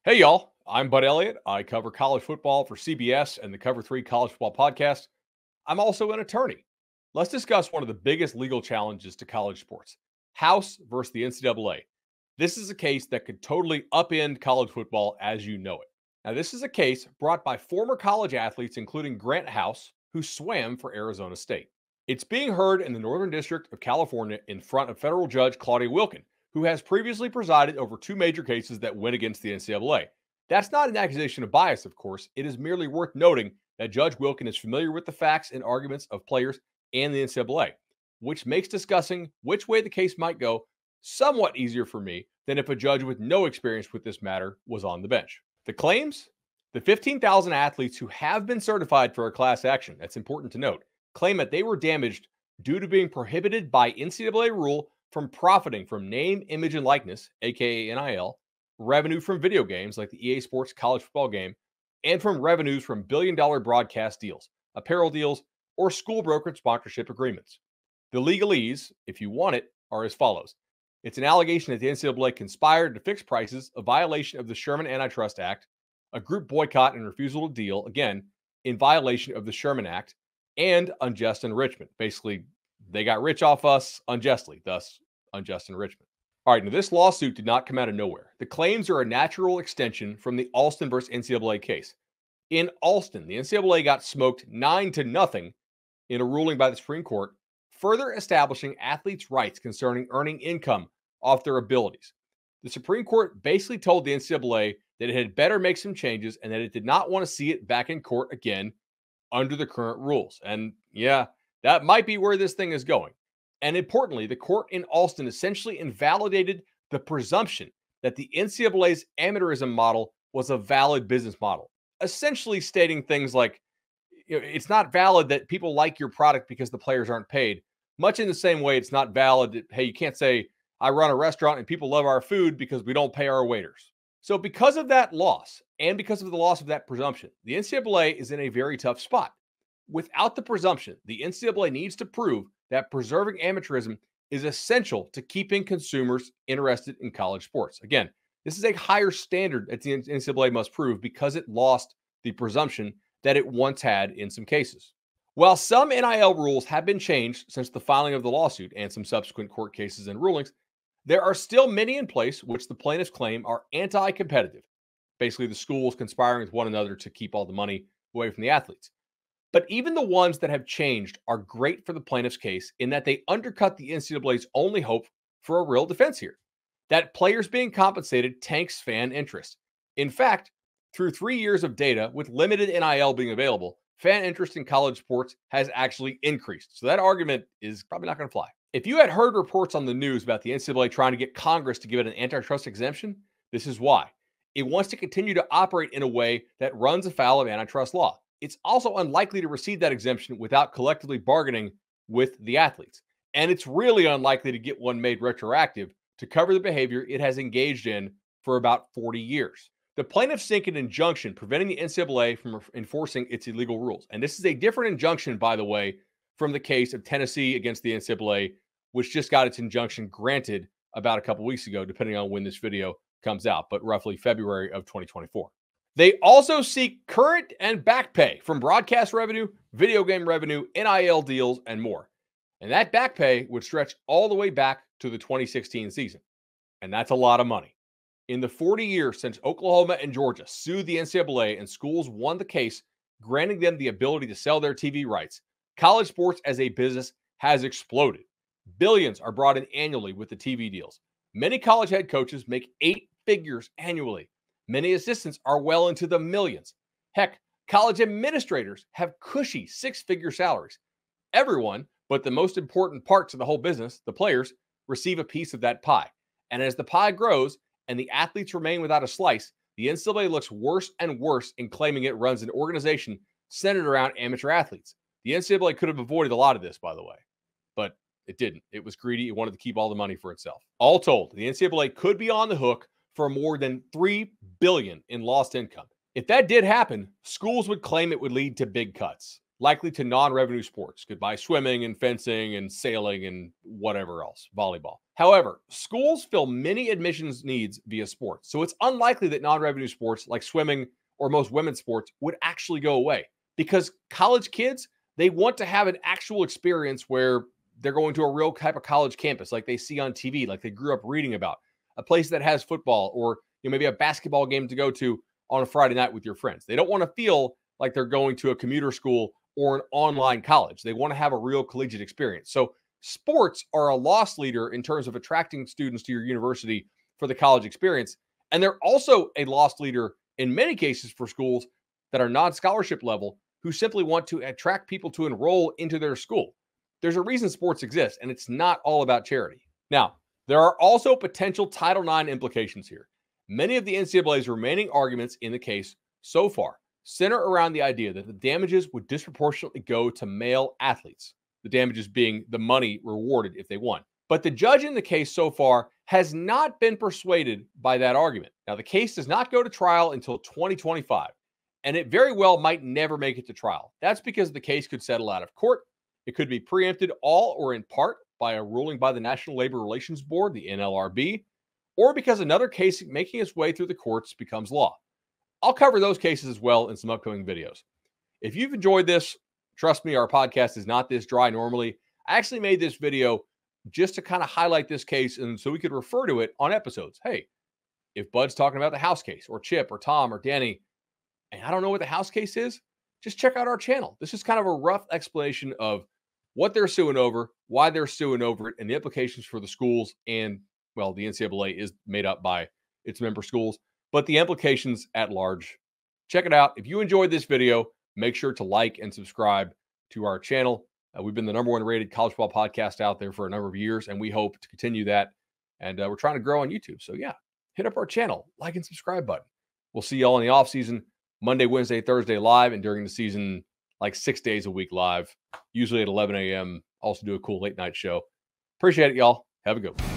Hey, y'all. I'm Bud Elliott. I cover college football for CBS and the Cover 3 College Football Podcast. I'm also an attorney. Let's discuss one of the biggest legal challenges to college sports: House versus the NCAA. This is a case that could totally upend college football as you know it. Now, this is a case brought by former college athletes, including Grant House, who swam for Arizona State. It's being heard in the Northern District of California in front of federal judge Claudia Wilkin, who has previously presided over two major cases that went against the NCAA. That's not an accusation of bias, of course. It is merely worth noting that Judge Wilkin is familiar with the facts and arguments of players and the NCAA, which makes discussing which way the case might go somewhat easier for me than if a judge with no experience with this matter was on the bench. The claims: the 15,000 athletes who have been certified for a class action, that's important to note, claim that they were damaged due to being prohibited by NCAA rule from profiting from name, image, and likeness, aka NIL, revenue from video games like the EA Sports college football game, and from revenues from billion-dollar broadcast deals, apparel deals, or school brokerage sponsorship agreements. The legalese, if you want it, are as follows. It's an allegation that the NCAA conspired to fix prices, a violation of the Sherman Antitrust Act, a group boycott and refusal to deal, again, in violation of the Sherman Act, and unjust enrichment. Basically, they got rich off us unjustly, thus unjust enrichment. All right, now this lawsuit did not come out of nowhere. The claims are a natural extension from the Alston versus NCAA case. In Alston, the NCAA got smoked 9-0 in a ruling by the Supreme Court, further establishing athletes' rights concerning earning income off their abilities. The Supreme Court basically told the NCAA that it had better make some changes and that it did not want to see it back in court again under the current rules. And yeah, that might be where this thing is going. And importantly, the court in Alston essentially invalidated the presumption that the NCAA's amateurism model was a valid business model, essentially stating things like, it's not valid that people like your product because the players aren't paid, much in the same way it's not valid that, hey, you can't say, I run a restaurant and people love our food because we don't pay our waiters. So because of that loss and because of the loss of that presumption, the NCAA is in a very tough spot. Without the presumption, the NCAA needs to prove that preserving amateurism is essential to keeping consumers interested in college sports. Again, this is a higher standard that the NCAA must prove because it lost the presumption that it once had in some cases. While some NIL rules have been changed since the filing of the lawsuit and some subsequent court cases and rulings, there are still many in place which the plaintiffs claim are anti-competitive. Basically, the schools conspiring with one another to keep all the money away from the athletes. But even the ones that have changed are great for the plaintiff's case in that they undercut the NCAA's only hope for a real defense here. That players being compensated tanks fan interest. In fact, through 3 years of data with limited NIL being available, fan interest in college sports has actually increased. So that argument is probably not going to fly. If you had heard reports on the news about the NCAA trying to get Congress to give it an antitrust exemption, this is why. It wants to continue to operate in a way that runs afoul of antitrust law. It's also unlikely to receive that exemption without collectively bargaining with the athletes. And it's really unlikely to get one made retroactive to cover the behavior it has engaged in for about 40 years. The plaintiffs seek an injunction preventing the NCAA from enforcing its illegal rules. And this is a different injunction, by the way, from the case of Tennessee against the NCAA, which just got its injunction granted about a couple weeks ago, depending on when this video comes out, but roughly February of 2024. They also seek current and back pay from broadcast revenue, video game revenue, NIL deals, and more. And that back pay would stretch all the way back to the 2016 season. And that's a lot of money. In the 40 years since Oklahoma and Georgia sued the NCAA and schools won the case, granting them the ability to sell their TV rights, college sports as a business has exploded. Billions are brought in annually with the TV deals. Many college head coaches make 8 figures annually. Many assistants are well into the millions. Heck, college administrators have cushy 6-figure salaries. Everyone, but the most important parts of the whole business, the players, receive a piece of that pie. And as the pie grows and the athletes remain without a slice, the NCAA looks worse and worse in claiming it runs an organization centered around amateur athletes. The NCAA could have avoided a lot of this, by the way, but it didn't. It was greedy. It wanted to keep all the money for itself. All told, the NCAA could be on the hook for more than $3 billion in lost income. If that did happen, schools would claim it would lead to big cuts. likely to non-revenue sports. Goodbye swimming and fencing and sailing and whatever else, volleyball. However, schools fill many admissions needs via sports. So it's unlikely that non-revenue sports like swimming or most women's sports would actually go away, because college kids, they want to have an actual experience where they're going to a real type of college campus like they see on TV, like they grew up reading about, a place that has football or maybe a basketball game to go to on a Friday night with your friends. They don't want to feel like they're going to a commuter school or an online college. They want to have a real collegiate experience. So sports are a loss leader in terms of attracting students to your university for the college experience. And they're also a loss leader in many cases for schools that are non-scholarship level who simply want to attract people to enroll into their school. There's a reason sports exist, and it's not all about charity. Now, there are also potential Title IX implications here. Many of the NCAA's remaining arguments in the case so far center around the idea that the damages would disproportionately go to male athletes, the damages being the money rewarded if they won. But the judge in the case so far has not been persuaded by that argument. Now, the case does not go to trial until 2025, and it very well might never make it to trial. That's because the case could settle out of court. It could be preempted all or in part by a ruling by the National Labor Relations Board, the NLRB, or because another case making its way through the courts becomes law. I'll cover those cases as well in some upcoming videos. If you've enjoyed this, trust me, our podcast is not this dry normally. I actually made this video just to kind of highlight this case and so we could refer to it on episodes. Hey, if Bud's talking about the house case or Chip or Tom or Danny, and I don't know what the house case is, just check out our channel. This is kind of a rough explanation of what they're suing over, why they're suing over it, and the implications for the schools. And, well, the NCAA is made up by its member schools, but the implications at large. Check it out. If you enjoyed this video, make sure to like and subscribe to our channel. We've been the #1 rated college football podcast out there for a number of years, and we hope to continue that. And we're trying to grow on YouTube. So, yeah, hit up our channel, like and subscribe button. We'll see y'all in the offseason, Monday, Wednesday, Thursday live, and during the season, like 6 days a week live, usually at 11 a.m. Also do a cool late night show. Appreciate it, y'all. Have a good one.